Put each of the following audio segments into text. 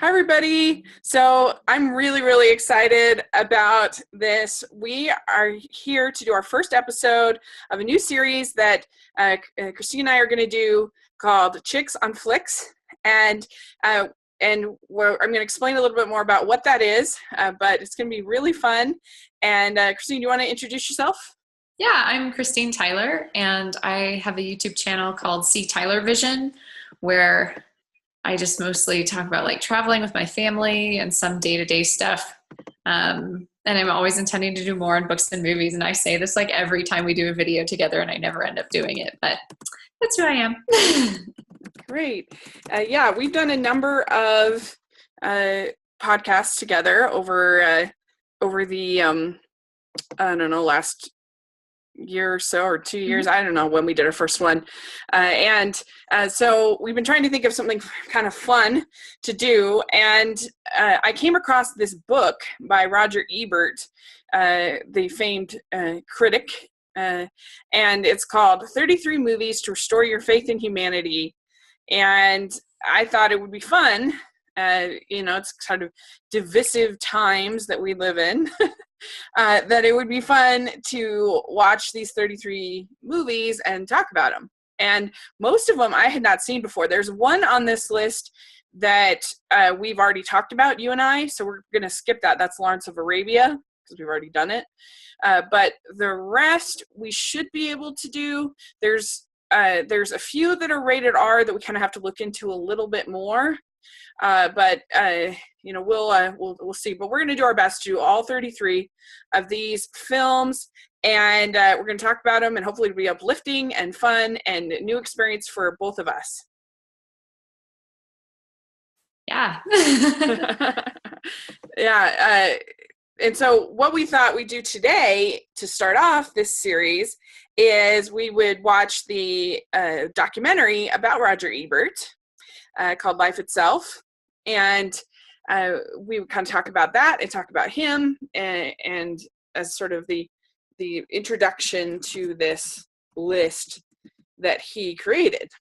Hi, everybody. So I'm really, really excited about this. We are here to do our first episode of a new series that Christine and I are going to do called Chicks on Flicks. And I'm going to explain a little bit more about what that is, but it's going to be really fun. And Christine, you want to introduce yourself? Yeah, I'm Christine Tyler, and I have a YouTube channel called See Tyler Vision, where I just mostly talk about like traveling with my family and some day-to-day stuff. And I'm always intending to do more on books and movies. And I say this like every time we do a video together, and I never end up doing it, but that's who I am. Great. Yeah, we've done a number of podcasts together over the I don't know, last year or so, or 2 years. I don't know when we did our first one. So we've been trying to think of something kind of fun to do. And I came across this book by Roger Ebert, the famed critic. And it's called 33 Movies to Restore Your Faith in Humanity. And I thought it would be fun. It's kind of divisive times that we live in. That it would be fun to watch these 33 movies and talk about them. And most of them I had not seen before. There's one on this list that we've already talked about, you and I, so we're going to skip that. That's Lawrence of Arabia, because we've already done it. But the rest we should be able to do. There's a few that are rated R that we kind of have to look into a little bit more. But we'll see. But we're going to do our best to do all 33 of these films, and we're going to talk about them, and hopefully it'll be uplifting and fun and a new experience for both of us. Yeah. Yeah. And so what we thought we'd do today to start off this series is we would watch the documentary about Roger Ebert called Life Itself. And we would kind of talk about that and talk about him and as sort of the introduction to this list that he created.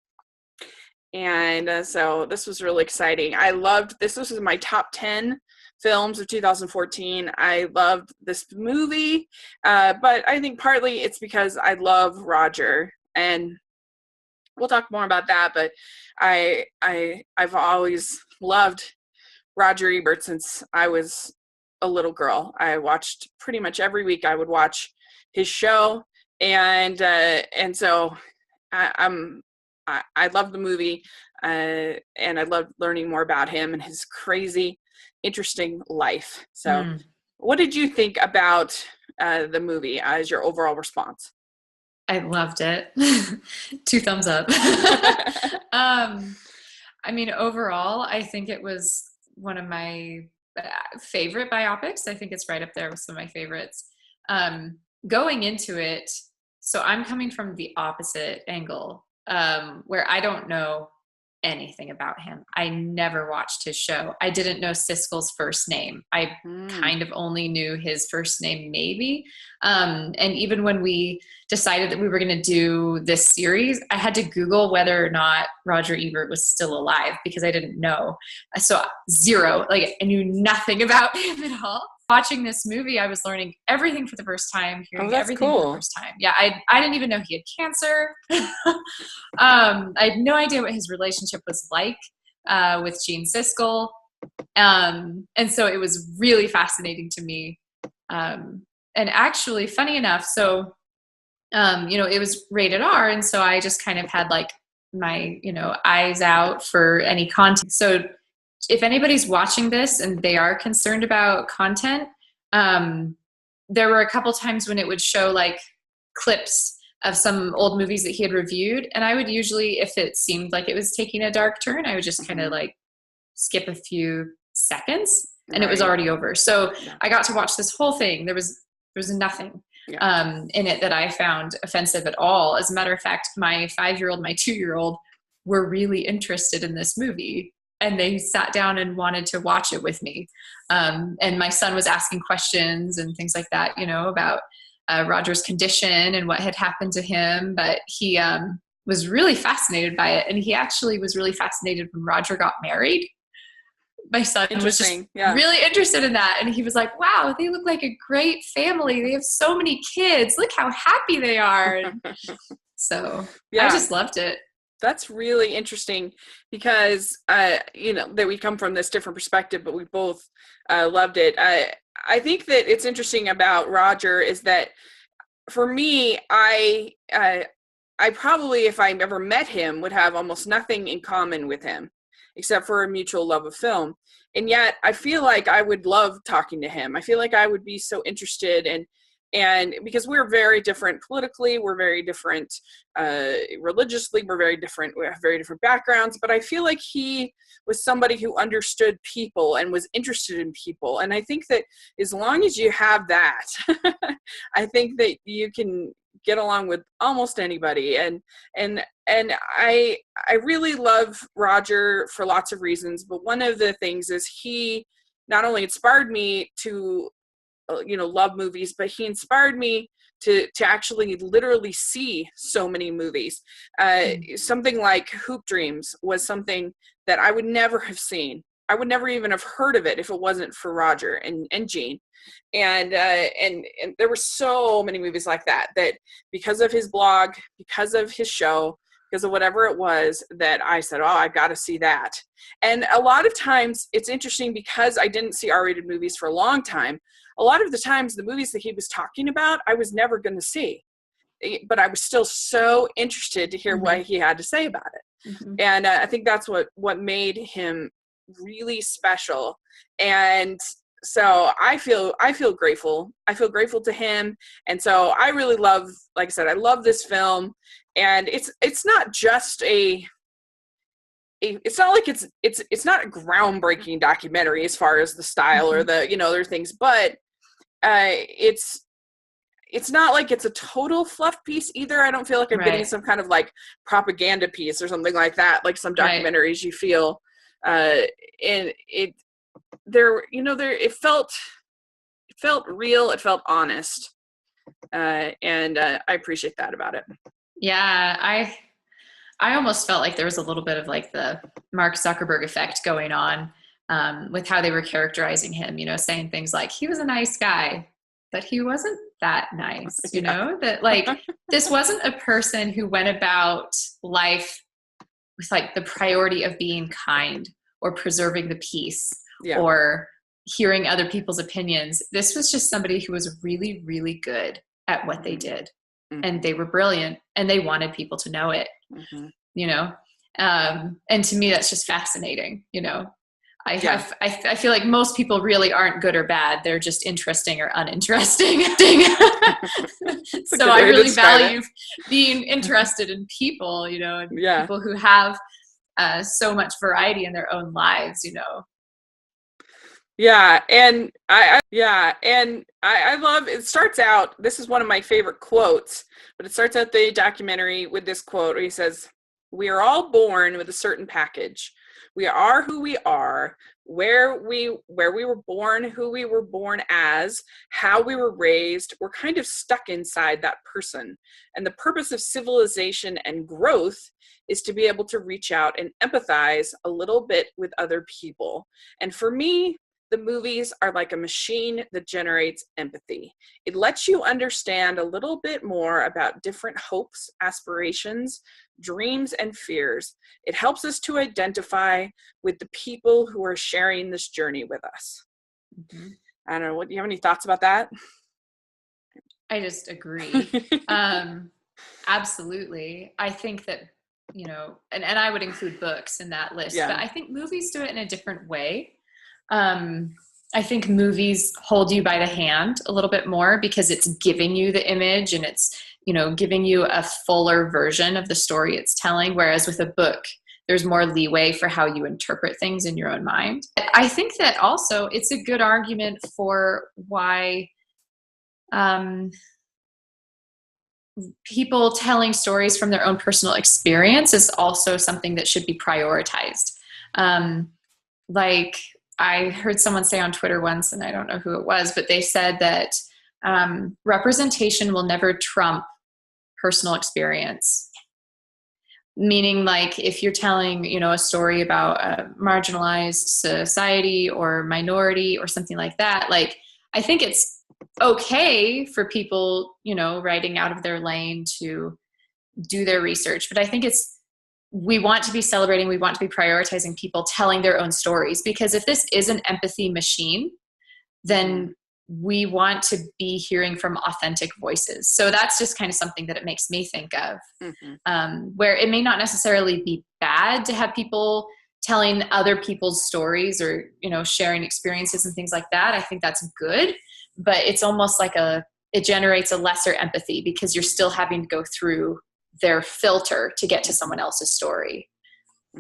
And so this was really exciting. I loved this. This was my top 10 films of 2014. I loved this movie, but I think partly it's because I love Roger, and we'll talk more about that. But I've always loved Roger Ebert since I was a little girl. I watched pretty much every week. I would watch his show, and so I love the movie, and I love learning more about him and his crazy, interesting life. So, What did you think about the movie as your overall response? I loved it. 2 thumbs up. I mean, overall, I think it was one of my favorite biopics. I think it's right up there with some of my favorites. Going into it, so I'm coming from the opposite angle, where I don't know anything about him. I never watched his show. I didn't know Siskel's first name. I kind of only knew his first name, maybe. And even when we decided that we were going to do this series, I had to Google whether or not Roger Ebert was still alive, because I didn't know. So zero, like I knew nothing about him at all. Watching this movie, I was learning everything for the first time, hearing everything for the first time. Yeah, I didn't even know he had cancer. I had no idea what his relationship was like with Gene Siskel. And so it was really fascinating to me. And actually, funny enough, so, it was rated R, and so I just kind of had like my, eyes out for any content. So if anybody's watching this and they are concerned about content, there were a couple times when it would show like clips of some old movies that he had reviewed. And I would usually, if it seemed like it was taking a dark turn, I would just kind of like skip a few seconds, and it was already over. So I got to watch this whole thing. There was nothing in it that I found offensive at all. As a matter of fact, my 5-year-old, my 2-year-old were really interested in this movie, and they sat down and wanted to watch it with me. And my son was asking questions and things like that, about Roger's condition and what had happened to him. But he was really fascinated by it. And he actually was really fascinated when Roger got married, my son was just Interesting. Yeah. really interested in that. And he was like, wow, they look like a great family. They have so many kids. Look how happy they are. And so I Yeah. just loved it. That's really interesting because, you know, that we come from this different perspective, but we both loved it. I think that it's interesting about Roger is that for me, I probably, if I ever met him, would have almost nothing in common with him except for a mutual love of film. And yet I feel like I would love talking to him. I feel like I would be so interested and because we're very different politically, we're very different religiously, we're very different, we have very different backgrounds, but I feel like he was somebody who understood people and was interested in people. And I think that as long as you have that, I think that you can get along with almost anybody. And I really love Roger for lots of reasons, but one of the things is he not only inspired me to love movies, but he inspired me to actually literally see so many movies. Something like Hoop Dreams was something that I would never have seen. I would never even have heard of it if it wasn't for Roger and Gene. And there were so many movies like that because of his blog, because of his show, because of whatever it was, that I said, oh, I've got to see that. And a lot of times it's interesting because I didn't see R-rated movies for a long time. A lot of the times the movies that he was talking about, I was never going to see, but I was still so interested to hear what he had to say about it. And I think that's what made him really special. And so I feel grateful. I feel grateful to him. And so I really love, like I said, I love this film. And it's not just it's not like it's not a groundbreaking documentary as far as the style or the, other things, but it's not like it's a total fluff piece either. I don't feel like I'm getting some kind of like propaganda piece or something like that, like some documentaries you feel, and it felt real, it felt honest, and I appreciate that about it. Yeah, I almost felt like there was a little bit of like the Mark Zuckerberg effect going on with how they were characterizing him, saying things like he was a nice guy, but he wasn't that nice, that like this wasn't a person who went about life with like the priority of being kind or preserving the peace or hearing other people's opinions. This was just somebody who was really, really good at what they did. And they were brilliant and they wanted people to know it, and to me, that's just fascinating. I feel like most people really aren't good or bad. They're just interesting or uninteresting. So I really value being interested in people, and people who have so much variety in their own lives, Yeah, and I love, it starts out, this is one of my favorite quotes, but it starts out the documentary with this quote where he says, "We are all born with a certain package. We are who we are, where we were born, who we were born as, how we were raised. We're kind of stuck inside that person. And the purpose of civilization and growth is to be able to reach out and empathize a little bit with other people." And for me, the movies are like a machine that generates empathy. It lets you understand a little bit more about different hopes, aspirations, dreams, and fears. It helps us to identify with the people who are sharing this journey with us. I don't know. Do you have any thoughts about that? I just agree. Absolutely. I think that, and I would include books in that list, but I think movies do it in a different way. I think movies hold you by the hand a little bit more because it's giving you the image and it's, giving you a fuller version of the story it's telling. Whereas with a book, there's more leeway for how you interpret things in your own mind. I think that also it's a good argument for why people telling stories from their own personal experience is also something that should be prioritized. Like I heard someone say on Twitter once, and I don't know who it was, but they said that representation will never trump personal experience. Meaning, like, if you're telling, a story about a marginalized society or minority or something like that, like, I think it's okay for people, writing out of their lane to do their research. But I think we want to be celebrating, we want to be prioritizing people telling their own stories, because if this is an empathy machine, then we want to be hearing from authentic voices. So that's just kind of something that it makes me think of, where it may not necessarily be bad to have people telling other people's stories or, sharing experiences and things like that. I think that's good, but it's almost like it generates a lesser empathy because you're still having to go through their filter to get to someone else's story.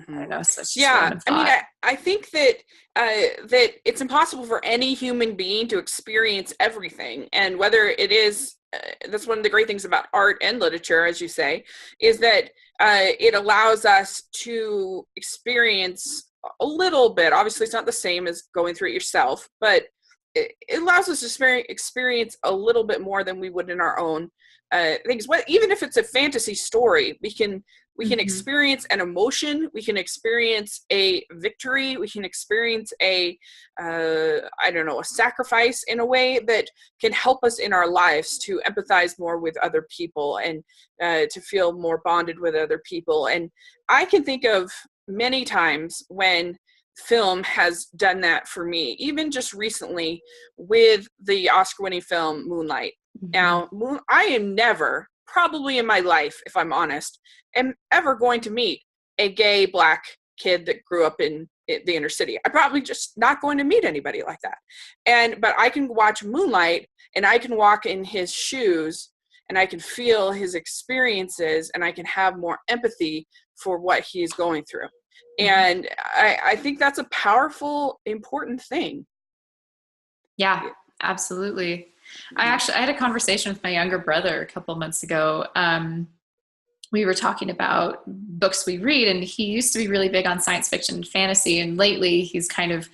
I don't know. So yeah, I mean, I think that that it's impossible for any human being to experience everything, and whether it is, that's one of the great things about art and literature, as you say, is that it allows us to experience a little bit. Obviously, it's not the same as going through it yourself, but it allows us to experience a little bit more than we would in our own things. Even if it's a fantasy story, we can experience an emotion, we can experience a victory, we can experience a sacrifice in a way that can help us in our lives to empathize more with other people and to feel more bonded with other people. And I can think of many times when film has done that for me, even just recently with the Oscar-winning film Moonlight. Now, I am never, probably in my life, if I'm honest, am ever going to meet a gay Black kid that grew up in the inner city. I'm probably just not going to meet anybody like that. But I can watch Moonlight and I can walk in his shoes and I can feel his experiences and I can have more empathy for what he's going through. And I think that's a powerful, important thing. Yeah, absolutely. I had a conversation with my younger brother a couple months ago. We were talking about books we read, and he used to be really big on science fiction and fantasy, and lately he's kind of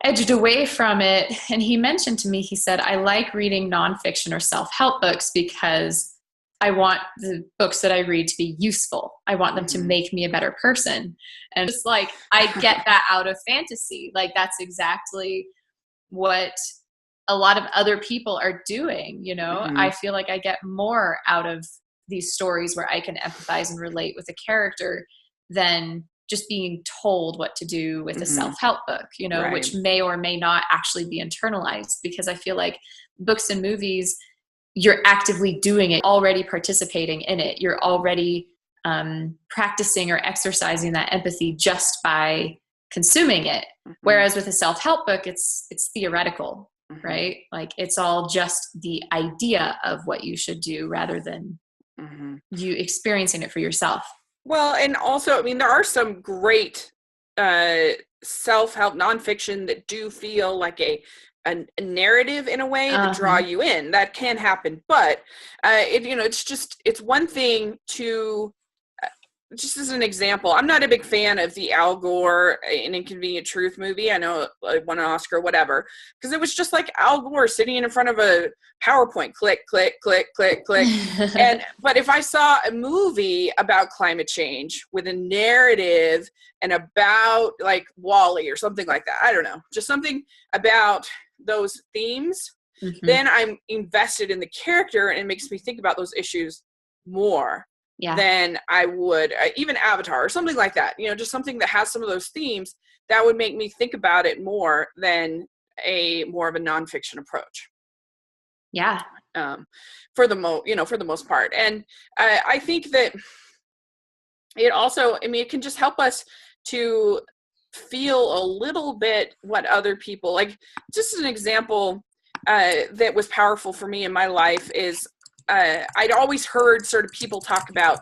edged away from it. And he mentioned to me, he said, I like reading nonfiction or self-help books because I want the books that I read to be useful. I want them to make me a better person. And it's like, I get that out of fantasy. Like, that's exactly what a lot of other people are doing. I feel like I get more out of these stories where I can empathize and relate with a character than just being told what to do with a self-help book, right. Which may or may not actually be internalized, because I feel like books and movies, you're actively doing it, already participating in it. You're already practicing or exercising that empathy just by consuming it. Whereas with a self-help book, it's theoretical, right? Like, it's all just the idea of what you should do rather than you experiencing it for yourself. Well, and also, I mean, there are some great self-help nonfiction that do feel like a narrative in a way that draw you in. That can happen, but it's one thing to, just as an example, I'm not a big fan of the Al Gore An Inconvenient Truth movie. I know it won an Oscar, whatever, because it was just like Al Gore sitting in front of a PowerPoint, click, click, click, click, click. But if I saw a movie about climate change with a narrative and about like WALL-E or something like that, I don't know, just something about those themes, then I'm invested in the character and it makes me think about those issues more. Yeah. Than I would even Avatar or something like that, just something that has some of those themes that would make me think about it more than more of a nonfiction approach. Yeah. For the most part. And I think that it also, it can just help us to feel a little bit what other people, like, just an example that was powerful for me in my life is I'd always heard sort of people talk about,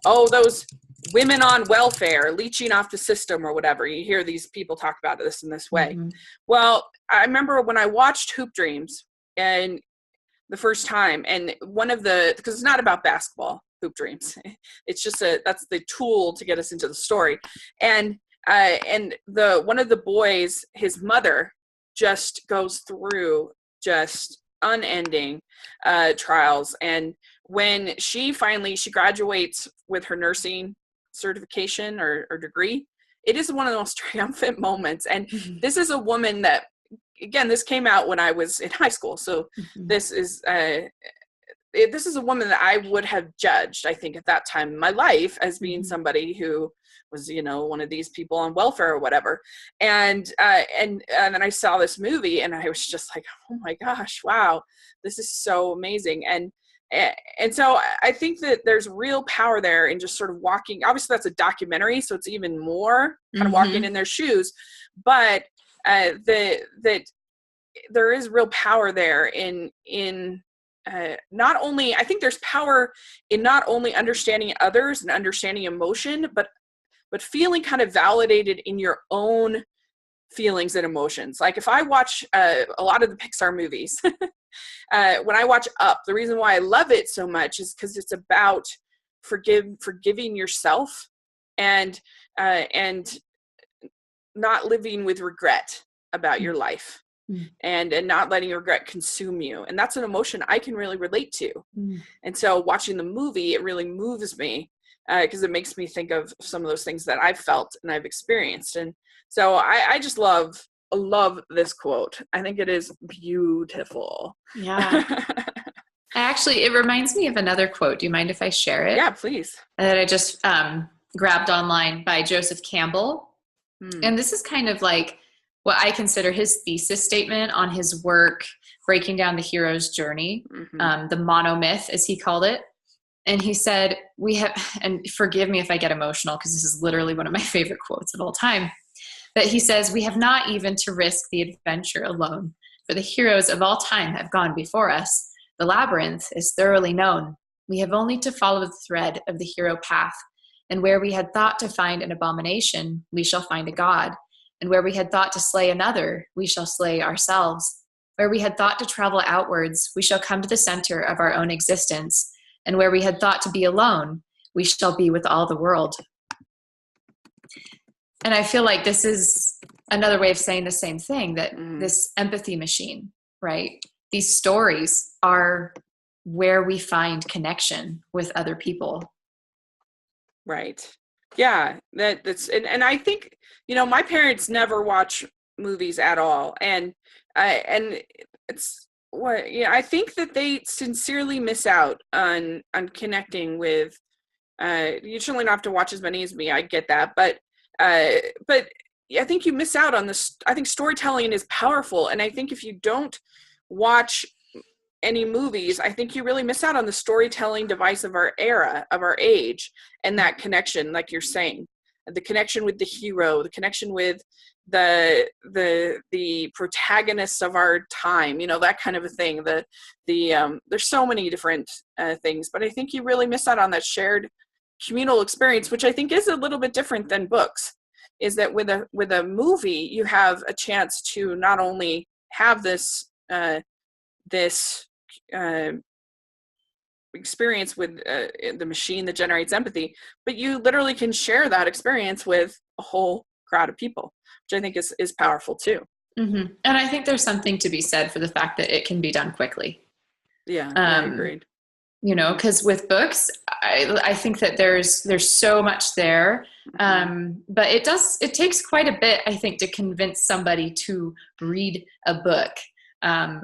those women on welfare leeching off the system or whatever. You hear these people talk about this in this way. Well, I remember when I watched Hoop Dreams and the first time, and because it's not about basketball, Hoop Dreams. It's just that's the tool to get us into the story. And one of the boys, his mother just goes through just unending trials, and when she graduates with her nursing certification or degree, it is one of the most triumphant moments. And Mm-hmm. this is a woman that, again, this came out when I was in high school. So Mm-hmm. this is a woman that I would have judged, I think, at that time in my life as being Mm-hmm. somebody who was, one of these people on welfare or whatever. And then I saw this movie and I was just like, oh my gosh, wow, this is so amazing. And so I think that there's real power there in just sort of walking. Obviously, that's a documentary, so it's even more kind of walking in their shoes. But that there is real power there in not only, I think there's power in not only understanding others and understanding emotion, but feeling kind of validated in your own feelings and emotions. Like if I watch a lot of the Pixar movies, when I watch Up, the reason why I love it so much is because it's about forgiving yourself and not living with regret about your life. And not letting regret consume you. And that's an emotion I can really relate to. And so watching the movie, it really moves me because it makes me think of some of those things that I've felt and I've experienced. And so I just love this quote. I think it is beautiful. Yeah. Actually, it reminds me of another quote. Do you mind if I share it? Yeah, please. That I just grabbed online by Joseph Campbell. And this is kind of like what I consider his thesis statement on his work breaking down the hero's journey, the monomyth, as he called it. And he said, and forgive me if I get emotional, because this is literally one of my favorite quotes of all time. But he says, we have not even to risk the adventure alone, for the heroes of all time have gone before us. The labyrinth is thoroughly known. We have only to follow the thread of the hero path. And where we had thought to find an abomination, we shall find a god. And where we had thought to slay another, we shall slay ourselves. Where we had thought to travel outwards, we shall come to the center of our own existence. And where we had thought to be alone, we shall be with all the world. And I feel like this is another way of saying the same thing, that this empathy machine, right? These stories are where we find connection with other people. Right. Yeah, that's and I think, my parents never watch movies at all, and it's I think that they sincerely miss out on connecting with. You certainly don't have to watch as many as me. I get that, but I think you miss out on this. I think storytelling is powerful, and I think if you don't watch any movies, I think you really miss out on the storytelling device of our era, of our age, and that connection, like you're saying, the connection with the hero, the connection with the protagonists of our time, that kind of a thing. There's so many different things, but I think you really miss out on that shared communal experience, which I think is a little bit different than books. Is that with a movie, you have a chance to not only have this experience with the machine that generates empathy, but you literally can share that experience with a whole crowd of people, which I think is powerful too. And I think there's something to be said for the fact that it can be done quickly. Yeah, I agreed. Because with books, I think that there's so much there, but it takes quite a bit, I think, to convince somebody to read a book.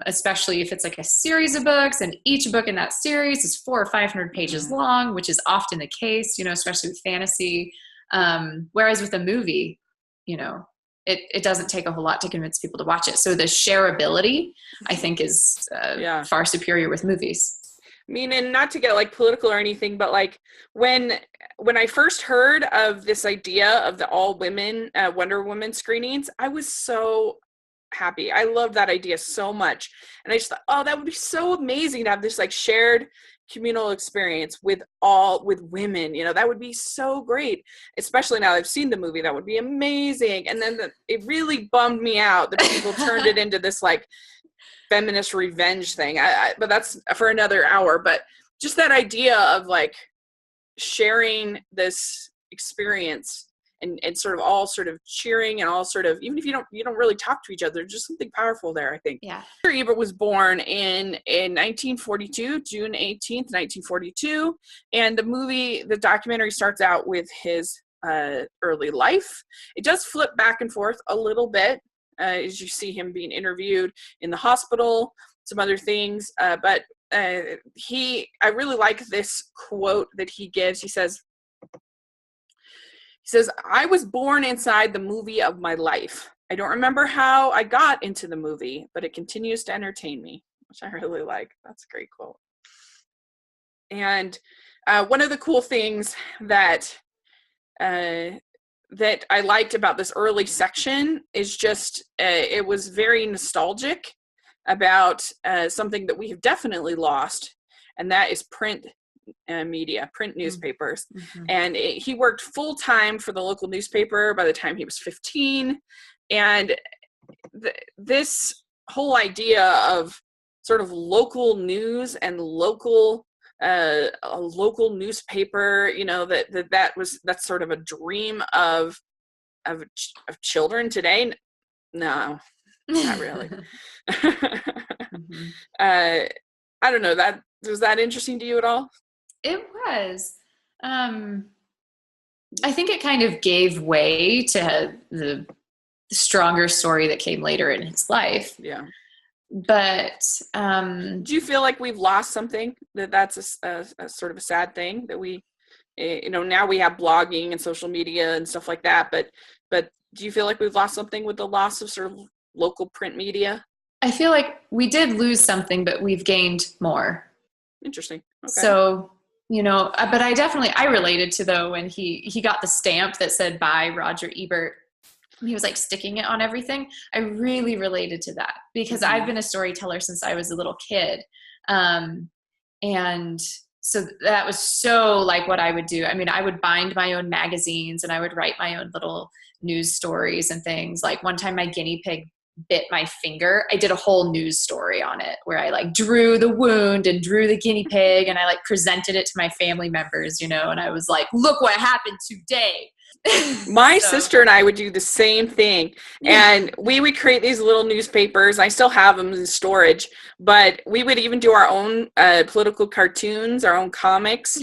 Especially if it's like a series of books, and each book in that series is 400 or 500 pages long, which is often the case, especially with fantasy. Whereas with a movie, it doesn't take a whole lot to convince people to watch it. So the shareability, I think, is far superior with movies. I mean, and not to get like political or anything, but like when I first heard of this idea of the all women Wonder Woman screenings, I was so happy. I love that idea so much. And I just thought, oh, that would be so amazing to have this like shared communal experience with women. That would be so great, especially now I've seen the movie. That would be amazing. And then it really bummed me out that people turned it into this like feminist revenge thing. But that's for another hour. But just that idea of like sharing this experience and sort of all sort of cheering, and all sort of, even if you don't really talk to each other, just something powerful there, I think. Yeah. Roger Ebert was born in 1942, June 18th, 1942, and the documentary starts out with his early life. It does flip back and forth a little bit as you see him being interviewed in the hospital, some other things, but I really like this quote that he gives. He says, "I was born inside the movie of my life. I don't remember how I got into the movie, but it continues to entertain me," which I really like. That's a great quote. And one of the cool things that I liked about this early section is just it was very nostalgic about something that we have definitely lost, and that is print media, print newspapers. Mm-hmm. And he worked full-time for the local newspaper by the time he was 15. And this whole idea of sort of local news and a local newspaper, that's sort of a dream of children today. No, not really. Mm-hmm. I don't know, was that interesting to you at all? It was. I think it kind of gave way to the stronger story that came later in his life. Yeah. But do you feel like we've lost something, that's a sort of a sad thing, that we, now we have blogging and social media and stuff like that, but do you feel like we've lost something with the loss of sort of local print media? I feel like we did lose something, but we've gained more. Interesting. Okay. So, but I related to, though, when he got the stamp that said by Roger Ebert. He was like sticking it on everything. I really related to that because I've been a storyteller since I was a little kid. And so that was so like what I would do. I mean, I would bind my own magazines and I would write my own little news stories and things. Like one time my guinea pig bit my finger. I did a whole news story on it where I like drew the wound and drew the guinea pig and I like presented it to my family members, and I was like, look what happened today. My sister and I would do the same thing, and we would create these little newspapers. I still have them in storage, but we would even do our own political cartoons, our own comics.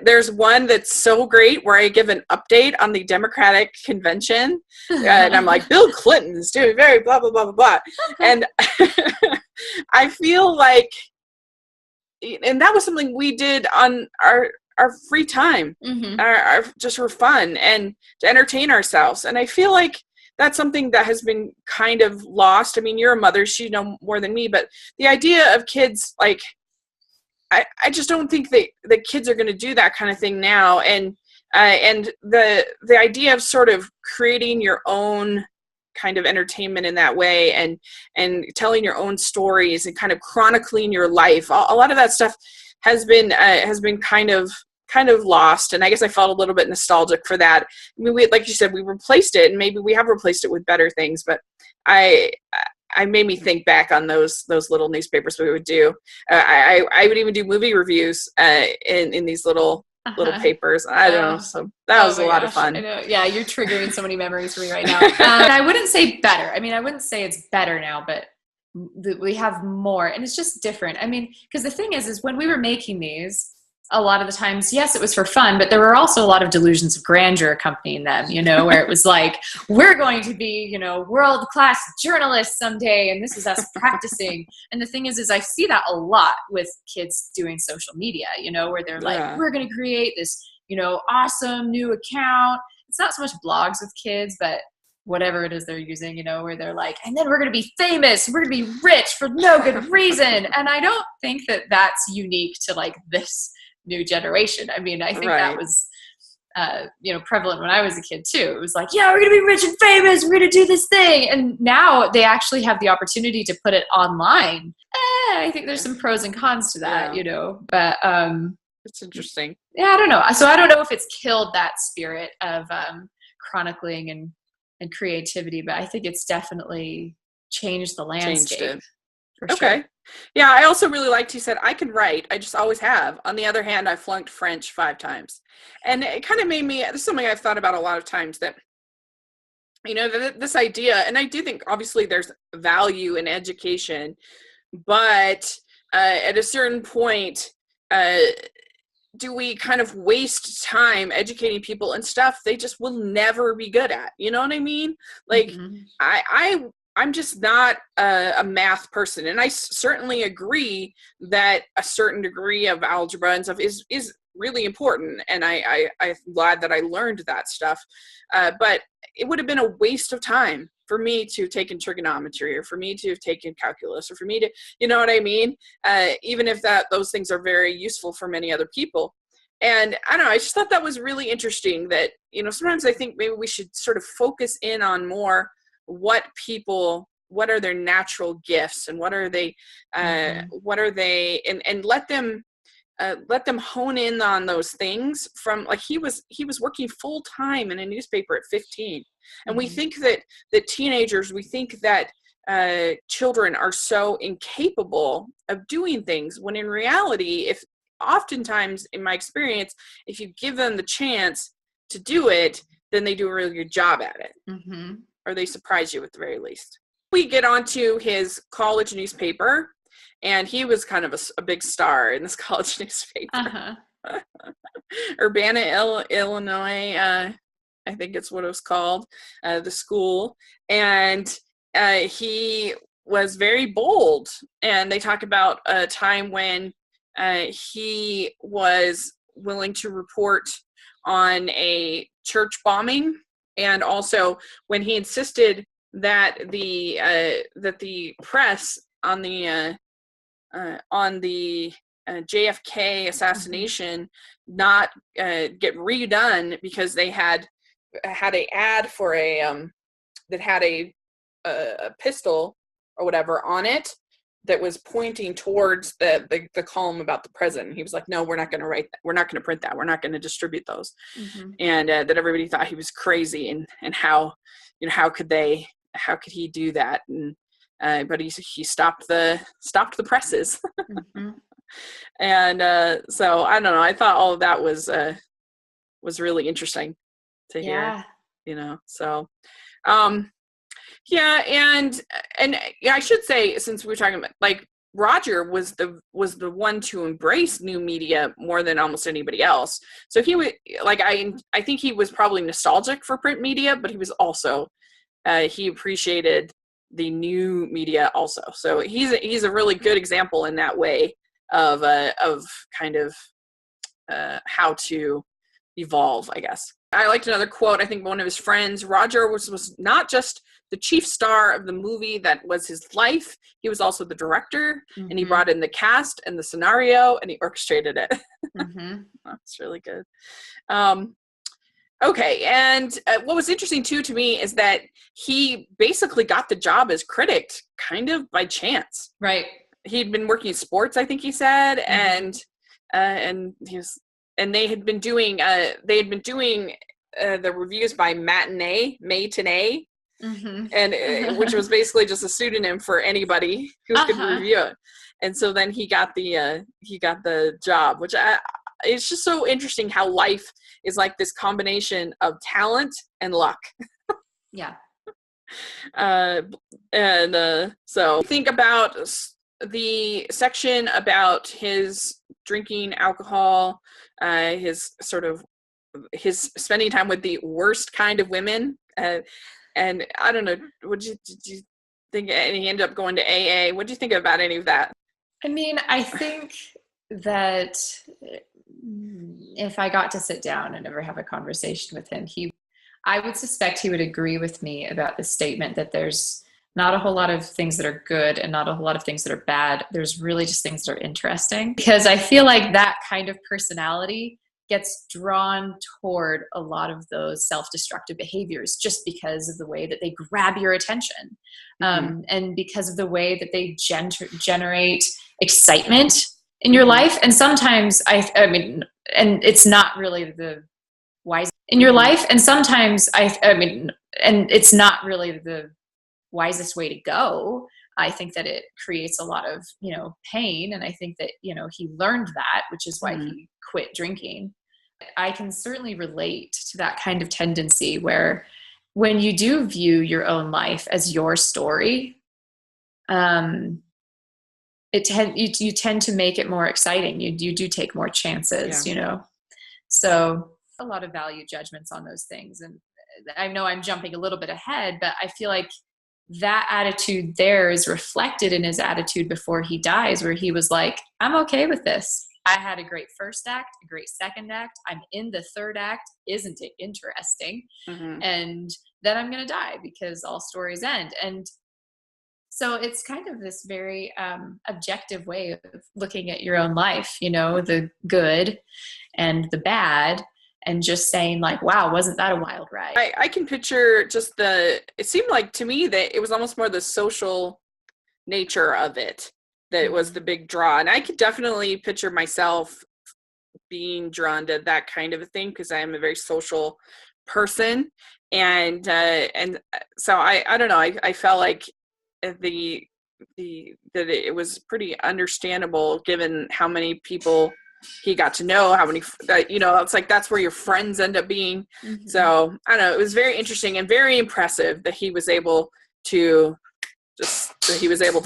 There's one that's so great where I give an update on the Democratic convention, and I'm like, Bill Clinton's doing very blah, blah, blah, blah, blah. And I feel like, and that was something we did on our free time, our just for fun and to entertain ourselves. And I feel like that's something that has been kind of lost. I mean, you're a mother, so you know more than me, but the idea of kids, like, I just don't think that kids are going to do that kind of thing now. And the idea of sort of creating your own kind of entertainment in that way and telling your own stories and kind of chronicling your life, a lot of that stuff has been kind of lost. And I guess I felt a little bit nostalgic for that. I mean, like you said, we replaced it, and maybe we have replaced it with better things, but I made me think back on those little newspapers we would do. I would even do movie reviews in these little papers. I don't know. So that was a lot of fun. I know. Yeah, you're triggering so many memories for me right now. I wouldn't say better. I mean, I wouldn't say it's better now, but we have more, and it's just different. I mean, because the thing is when we were making these, a lot of the times, yes, it was for fun, but there were also a lot of delusions of grandeur accompanying them, where it was like, we're going to be, world-class journalists someday, and this is us practicing. And the thing is I see that a lot with kids doing social media, where they're like, we're going to create this, awesome new account. It's not so much blogs with kids, but whatever it is they're using, where they're like, and then we're going to be famous, we're going to be rich for no good reason. And I don't think that that's unique to like this new generation. I mean, I think that was, prevalent when I was a kid too. It was like, yeah, we're going to be rich and famous, we're going to do this thing. And now they actually have the opportunity to put it online. I think there's some pros and cons to that, but it's interesting. Yeah, I don't know. So I don't know if it's killed that spirit of chronicling and creativity, but I think it's definitely changed the landscape. Changed it, for sure. Okay. Yeah, I also really liked, he said, I can write. I just always have. On the other hand, I flunked French 5 times. And it kind of made me, this is something I've thought about a lot of times, that, this idea, and I do think obviously there's value in education, but at a certain point, do we kind of waste time educating people in stuff they just will never be good at? You know what I mean? Like, I'm just not a math person, and I certainly agree that a certain degree of algebra and stuff is really important, and I'm glad that I learned that stuff. But it would have been a waste of time for me to have taken trigonometry, or for me to have taken calculus, or for me to, you know what I mean? Even if those things are very useful for many other people. And I don't know, I just thought that was really interesting that, sometimes I think maybe we should sort of focus in on more what are their natural gifts, and what are they, and let them hone in on those things. From, like, he was working full time in a newspaper at 15. And we think that teenagers, we think that children are so incapable of doing things, when in reality, if oftentimes, in my experience, if you give them the chance to do it, then they do a really good job at it. Or they surprise you at the very least. We get onto his college newspaper, and he was kind of a big star in this college newspaper. Urbana, Illinois, I think it's what it was called, the school. And he was very bold. And they talk about a time when he was willing to report on a church bombing, and also when he insisted that the press on the JFK assassination not get redone, because they had an ad for that had a pistol or whatever on it that was pointing towards the column about the president. He was like, no, we're not going to write that. We're not going to print that. We're not going to distribute those. And that everybody thought he was crazy, and how could he do that? And but he stopped the presses. And so I don't know. I thought all of that was really interesting to hear. So yeah, and I should say, since we're talking about, like, Roger was the one to embrace new media more than almost anybody else. So he was like, I think he was probably nostalgic for print media, but he was also he appreciated the new media also. So he's a really good example in that way of kind of how to evolve, I guess. I liked another quote. I think one of his friends, Roger was not just the chief star of the movie that was his life, he was also the director, and he brought in the cast and the scenario, and he orchestrated it. That's really good. Okay, and what was interesting too to me is that he basically got the job as critic kind of by chance. Right. He'd been working in sports, I think he said, and they had been doing the reviews by Matinee, and which was basically just a pseudonym for anybody who could review it. And so then he got the job, which it's just so interesting how life is like this combination of talent and luck. Yeah. So think about the section about his drinking alcohol, his spending time with the worst kind of women, and I don't know, did you think? And he ended up going to AA. What do you think about any of that? I mean, I think that if I got to sit down and ever have a conversation with him, I would suspect he would agree with me about the statement that there's not a whole lot of things that are good and not a whole lot of things that are bad. There's really just things that are interesting, because I feel like that kind of personality gets drawn toward a lot of those self-destructive behaviors just because of the way that they grab your attention, and because of the way that they generate excitement in your life. And sometimes I mean, and it's not really the wise in your life. And sometimes I mean, and it's not really the wisest way to go. I think that it creates a lot of, pain. And I think that, he learned that, which is why Mhm. he quit drinking. I can certainly relate to that kind of tendency where when you do view your own life as your story, um, you tend to make it more exciting. You do take more chances, Yeah. So a lot of value judgments on those things. And I know I'm jumping a little bit ahead, but I feel like that attitude there is reflected in his attitude before he dies, where he was like, I'm okay with this. I had a great first act, a great second act. I'm in the third act. Isn't it interesting? Mhm. And then I'm going to die because all stories end. And so it's kind of this very objective way of looking at your own life, the good and the bad, and just saying like, wow, wasn't that a wild ride? I can picture just it seemed like to me that it was almost more the social nature of it that was the big draw. And I could definitely picture myself being drawn to that kind of a thing because I am a very social person. And so I don't know, I felt like the that it was pretty understandable given how many people he got to know, how many that it's like that's where your friends end up being. Mm-hmm. So I don't know, it was very interesting and very impressive that he was able to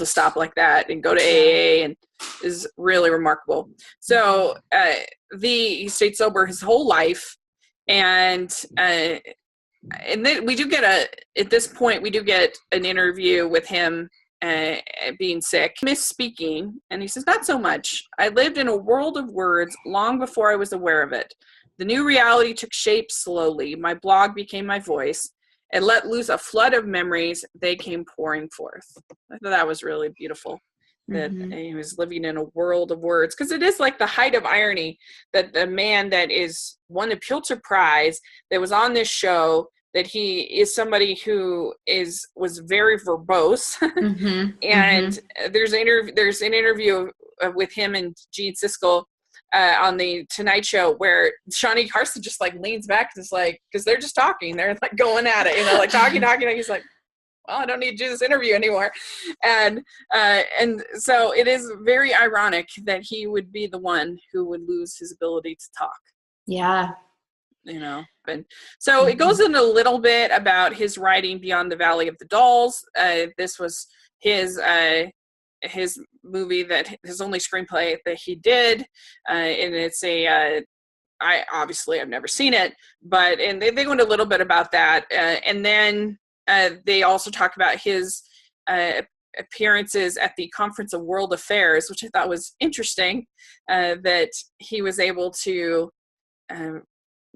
stop like that and go to AA, and is really remarkable. So he stayed sober his whole life, and then we do get at this point we do get an interview with him being sick, misspeaking, and he says, not so much. I lived in a world of words long before I was aware of it. The new reality took shape slowly. My blog became my voice. It let loose a flood of memories. They came pouring forth. I thought that was really beautiful, that he was living in a world of words, because it is like the height of irony that the man that is won a Pulitzer Prize, that was on this show, that he is somebody who was very verbose. And there's an interview with him and Gene Siskel on the Tonight Show where Johnny Carson just like leans back and is like, because they're just talking, they're like going at it, like talking. He's like, well, I don't need to do this interview anymore. And so it is very ironic that he would be the one who would lose his ability to talk. Yeah. And so it goes in a little bit about his writing Beyond the Valley of the Dolls. This was his movie, that his only screenplay that he did, and it's I've never seen it, but and they go into a little bit about that, and then they also talk about his appearances at the Conference of World Affairs, which I thought was interesting, that he was able to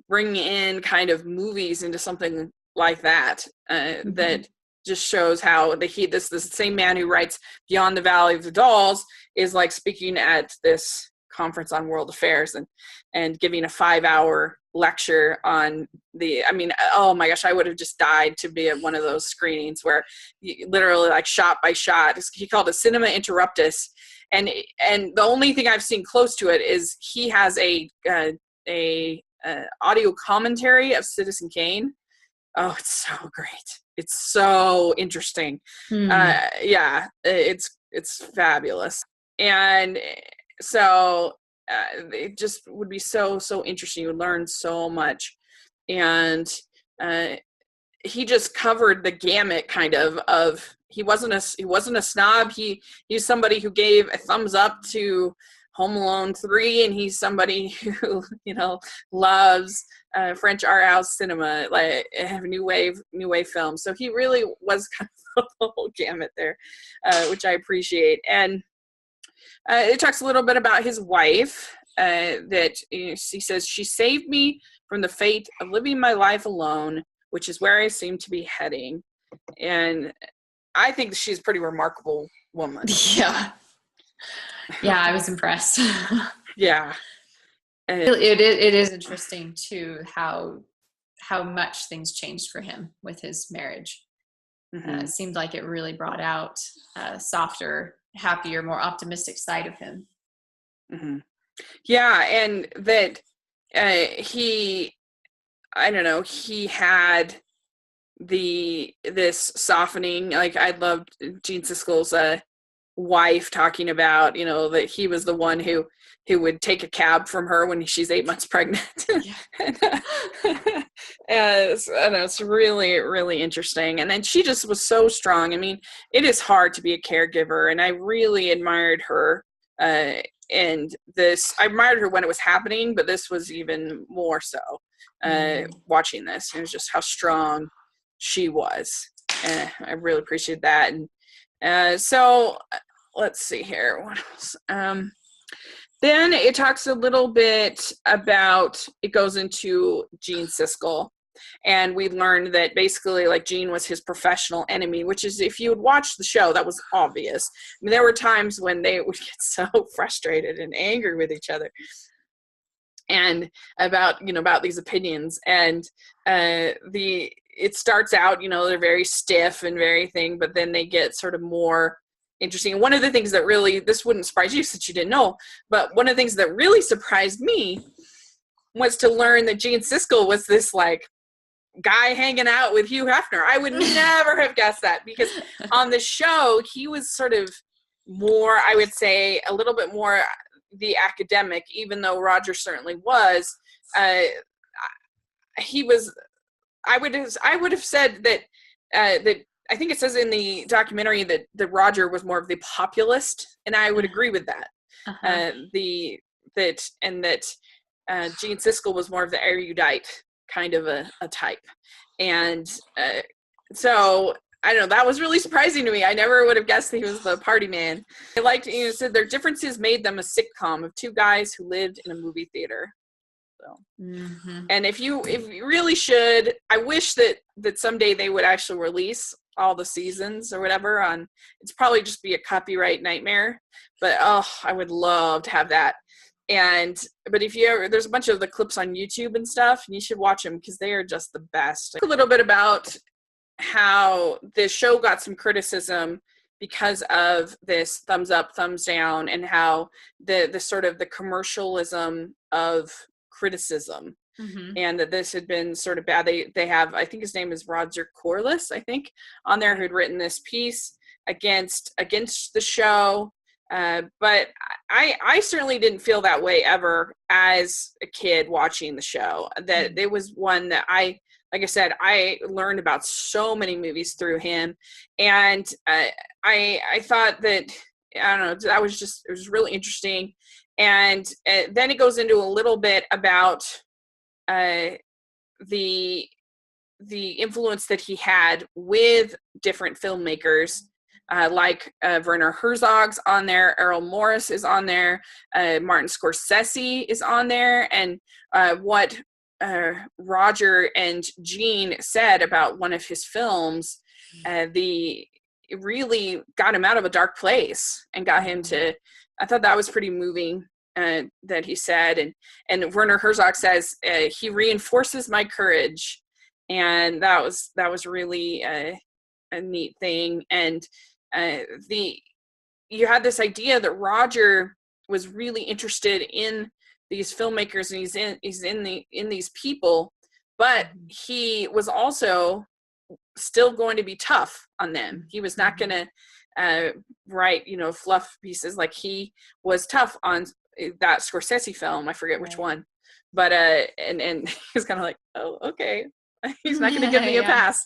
bring in kind of movies into something like that. That just shows how this same man who writes Beyond the Valley of the Dolls is like speaking at this conference on world affairs and giving a 5-hour lecture on oh my gosh, I would have just died to be at one of those screenings where literally like shot by shot, he called it cinema interruptus, and the only thing I've seen close to it is he has a audio commentary of Citizen Kane. Oh, it's so great. It's so interesting. Yeah, it's fabulous. And so it just would be so interesting. You would learn so much. And he just covered the gamut kind of he wasn't a snob. He's somebody who gave a thumbs up to Home Alone 3, and he's somebody who loves French art house cinema, like new wave films. So he really was kind of the whole gamut there, which I appreciate. And it talks a little bit about his wife, that he says, she saved me from the fate of living my life alone, which is where I seem to be heading. And I think she's a pretty remarkable woman. Yeah, I was impressed. Yeah. It is interesting too how much things changed for him with his marriage. It seemed like it really brought out a softer, happier, more optimistic side of him. Yeah, and that he had this softening. Like, I loved Gene Siskel's wife talking about, you know, that he was the one who would take a cab from her when she's 8 months pregnant. and it's really, really interesting. And then she just was so strong. I mean, it is hard to be a caregiver, and I really admired her. And I admired her when it was happening, but this was even more so. Watching this, it was just how strong she was. I really appreciate that. And so let's see here. What else? Then it talks a little bit about, it goes into Gene Siskel. And we learned that basically, like, Gene was his professional enemy, which is, if you would watch the show, that was obvious. I mean, there were times when they would get so frustrated and angry with each other, and about these opinions. And it starts out, they're very stiff and very thing, but then they get sort of more interesting. And one of the things that really, this wouldn't surprise you since you didn't know, but one of the things that really surprised me was to learn that Gene Siskel was this, like, guy hanging out with Hugh Hefner. I would never have guessed that, because on the show, he was sort of more, I would say, a little bit more the academic, even though Roger certainly was. He was, I would have said that, that I think it says in the documentary that Roger was more of the populist, and I would agree with that. That Gene Siskel was more of the erudite kind of a type. And so, I don't know, that was really surprising to me. I never would have guessed he was the party man. I liked, said their differences made them a sitcom of two guys who lived in a movie theater. So, and if you really should, I wish that someday they would actually release all the seasons or whatever on, it's probably just be a copyright nightmare, but I would love to have that. But if you ever, there's a bunch of the clips on YouTube and stuff, and you should watch them because they are just the best. A little bit about how the show got some criticism because of this thumbs up, thumbs down, and how the sort of the commercialism of criticism, and that this had been sort of bad. They have, I think his name is Roger Corliss, I think, on there, who'd written this piece against the show. But I certainly didn't feel that way ever as a kid watching the show. That it was one that like I said, I learned about so many movies through him. And I thought that, I don't know, it was really interesting. And then it goes into a little bit about the influence that he had with different filmmakers. Like Werner Herzog's on there, Errol Morris is on there, Martin Scorsese is on there, and what Roger and Gene said about one of his films, it really got him out of a dark place and got him to, I thought that was pretty moving, that he said, and Werner Herzog says, he reinforces my courage, and that was really a neat thing. And you had this idea that Roger was really interested in these filmmakers, and he's in these people, but he was also still going to be tough on them. He was not going to write, fluff pieces. Like, he was tough on that Scorsese film. I forget which one, but and he was kind of like, oh, okay, he's not going to give me a pass.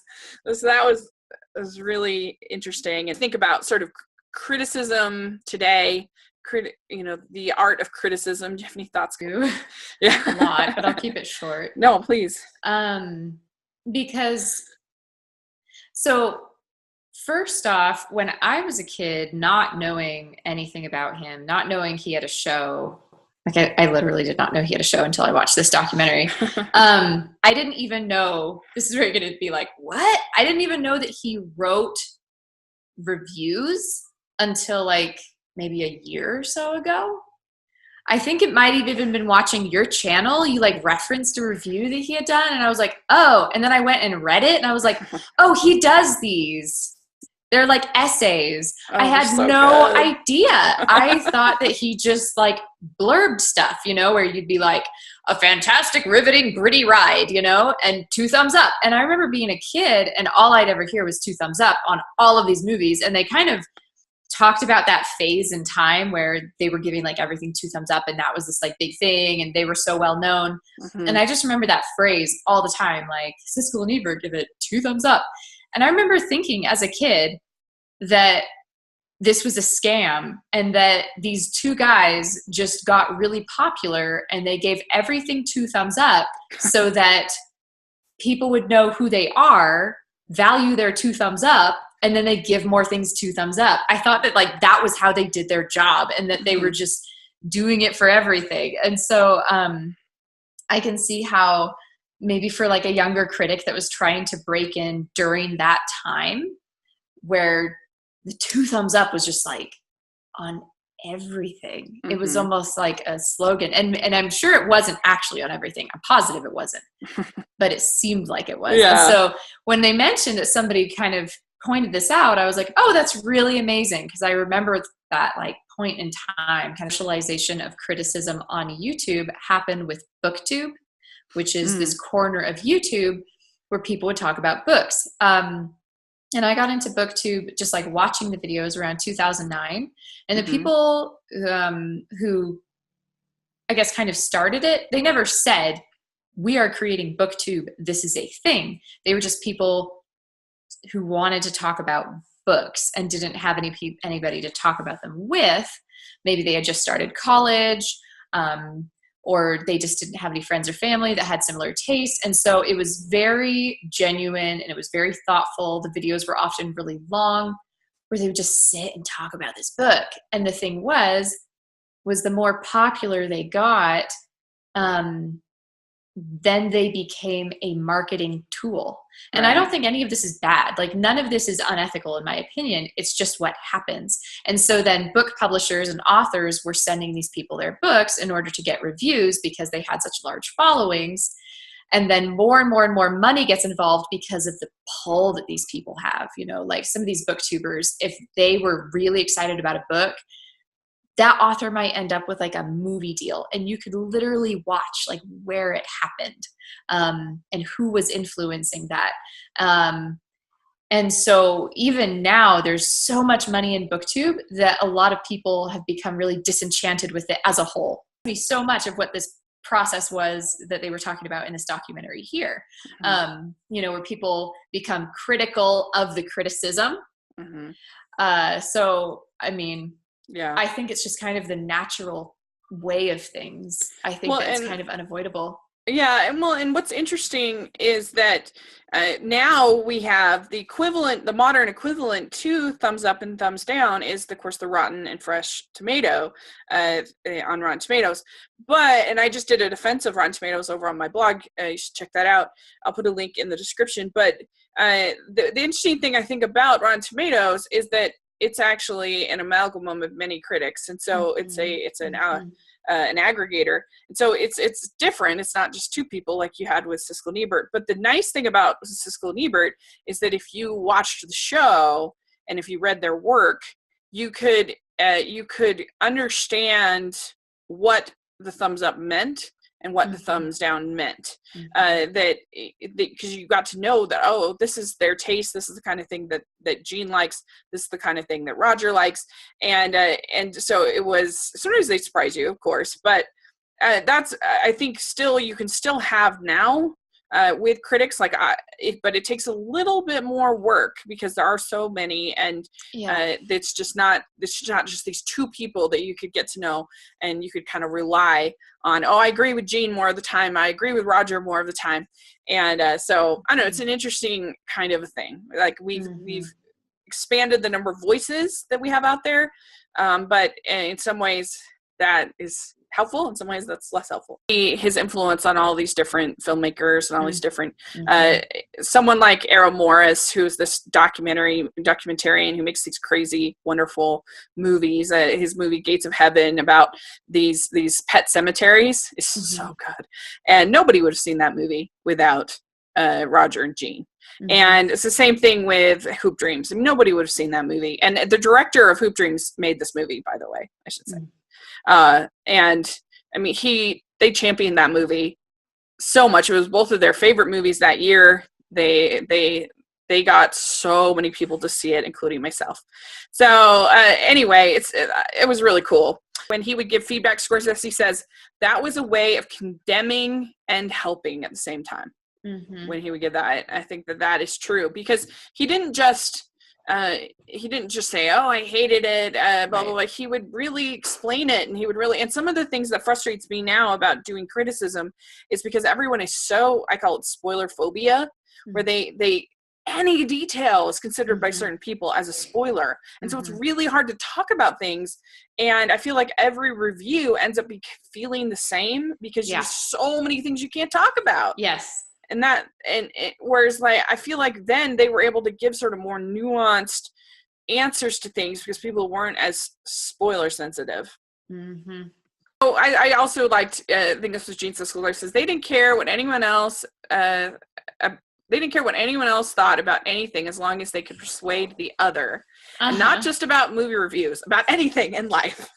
So that was really interesting. And think about sort of criticism today, the art of criticism. Do you have any thoughts? Yeah, a lot, but I'll keep it short. No, please. Because, so first off, when I was a kid, not knowing anything about him, not knowing he had a show, like I literally did not know he had a show until I watched this documentary. I didn't even know, this is where you're going to be like, what? I didn't even know that he wrote reviews until like maybe a year or so ago. I think it might have even been watching your channel. You like referenced a review that he had done, and I was like, oh, and then I went and read it, and I was like, oh, he does these. They're like essays. Oh, I had so no good. idea. I thought that he just like blurbed stuff, you know, where you'd be like, a fantastic, riveting, gritty ride, you know, and 2 thumbs up. And I remember being a kid and all I'd ever hear was 2 thumbs up on all of these movies. And they kind of talked about that phase in time where they were giving like everything 2 thumbs up, and that was this like big thing, and they were so well known. Mm-hmm. And I just remember that phrase all the time, like Siskel and Ebert give it 2 thumbs up. And I remember thinking as a kid that this was a scam and that these 2 guys just got really popular and they gave everything 2 thumbs up so that people would know who they are, value their 2 thumbs up, and then they give more things 2 thumbs up. I thought that like that was how they did their job and that they were just doing it for everything. And so I can see how maybe for like a younger critic that was trying to break in during that time where the 2 thumbs up was just like on everything. It was almost like a slogan. And I'm sure it wasn't actually on everything. I'm positive it wasn't, but it seemed like it was. Yeah. And so when they mentioned that somebody kind of pointed this out, I was like, oh, that's really amazing. Because I remember that like point in time, commercialization of criticism on YouTube happened with BookTube, which is this corner of YouTube where people would talk about books. And I got into BookTube just like watching the videos around 2009. And the people who I guess kind of started it, they never said, we are creating BookTube, this is a thing. They were just people who wanted to talk about books and didn't have anybody to talk about them with. Maybe they had just started college, or they just didn't have any friends or family that had similar tastes. And so it was very genuine and it was very thoughtful. The videos were often really long where they would just sit and talk about this book. And the thing was the more popular they got, then they became a marketing tool. And I don't think any of this is bad. Like none of this is unethical in my opinion. It's just what happens. And so then book publishers and authors were sending these people their books in order to get reviews because they had such large followings. And then more and more and more money gets involved because of the pull that these people have. You know, like some of these booktubers, if they were really excited about a book, that author might end up with like a movie deal, and you could literally watch like where it happened and who was influencing that. And so even now there's so much money in BookTube that a lot of people have become really disenchanted with it as a whole. So much of what this process was that they were talking about in this documentary here, you know, where people become critical of the criticism. So, I mean, yeah, I think it's just kind of the natural way of things. I think that it's kind of unavoidable. Yeah, and what's interesting is that now we have the equivalent, the modern equivalent to thumbs up and thumbs down is, of course, the rotten and fresh tomato on Rotten Tomatoes. And I just did a defense of Rotten Tomatoes over on my blog. You should check that out. I'll put a link in the description. But the interesting thing I think about Rotten Tomatoes is that it's actually an amalgam of many critics, and so it's an aggregator, and so it's different. It's not just 2 people like you had with Siskel and Ebert. But the nice thing about Siskel and Ebert is that if you watched the show and if you read their work, you could understand what the thumbs up meant and what the thumbs down meant. That because you got to know that, oh, this is their taste. This is the kind of thing that Gene likes. This is the kind of thing that Roger likes. And so it was, sometimes they surprise you, of course, but that's, I think still, you can still have now with critics, like, but it takes a little bit more work because there are so many, and it's not just these 2 people that you could get to know, and you could kind of rely on, oh, I agree with Gene more of the time, I agree with Roger more of the time. And so I don't know, it's an interesting kind of a thing. Like we've expanded the number of voices that we have out there, but in some ways that is helpful, in some ways that's less helpful. His influence on all these different filmmakers and all these different someone like Errol Morris, who's this documentarian who makes these crazy wonderful movies. His movie Gates of Heaven about these pet cemeteries is so good, and nobody would have seen that movie without Roger and Jean. Mhm. And it's the same thing with Hoop Dreams. I mean, nobody would have seen that movie. And the director of Hoop Dreams made this movie, by the way, I should say. And I mean, they championed that movie so much. It was both of their favorite movies that year. They got so many people to see it, including myself. So anyway, it was really cool. When he would give feedback, Scorsese says that was a way of condemning and helping at the same time. Mm-hmm. When he would give that, I think that is true, because he didn't just say, oh, I hated it, blah, blah, blah. He would really explain it, and and some of the things that frustrates me now about doing criticism is because everyone is so, I call it spoiler phobia, where they any detail is considered by certain people as a spoiler. And so it's really hard to talk about things. And I feel like every review ends up feeling the same, because there's so many things you can't talk about. Yes. And whereas like, I feel like then they were able to give sort of more nuanced answers to things because people weren't as spoiler sensitive. Mm-hmm. So I also liked, I think this was Gene Siskel, says they didn't care what anyone else, thought about anything as long as they could persuade the other. And not just about movie reviews, about anything in life.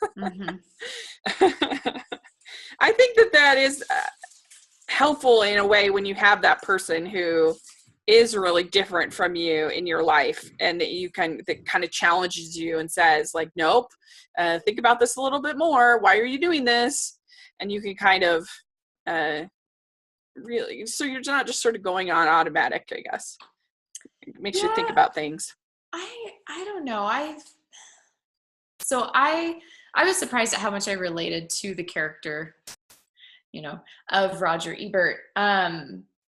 I think that is helpful in a way when you have that person who is really different from you in your life, and that kind of challenges you and says like, nope, think about this a little bit more. Why are you doing this? And you can kind of really, so you're not just sort of going on automatic, I guess. It makes you think about things. I don't know. I was surprised at how much I related to the character, of Roger Ebert.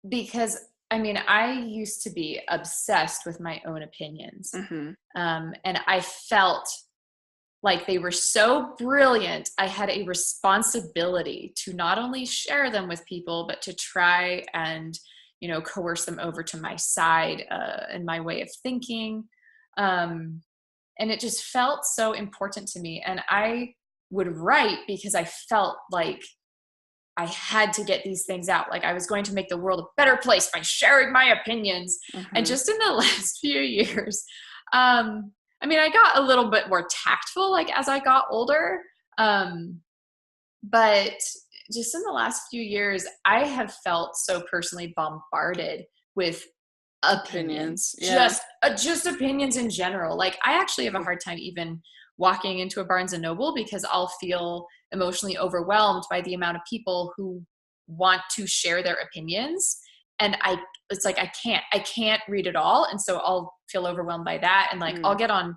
Because I mean, I used to be obsessed with my own opinions. And I felt like they were so brilliant. I had a responsibility to not only share them with people, but to try and, coerce them over to my side and my way of thinking. And it just felt so important to me. And I would write because I felt like I had to get these things out. Like I was going to make the world a better place by sharing my opinions. And just in the last few years, I mean, I got a little bit more tactful, like as I got older. But just in the last few years, I have felt so personally bombarded with opinions. Just opinions in general. Like I actually have a hard time even walking into a Barnes and Noble because I'll feel emotionally overwhelmed by the amount of people who want to share their opinions. And it's like, I can't read it all. And so I'll feel overwhelmed by that. And like, I'll get on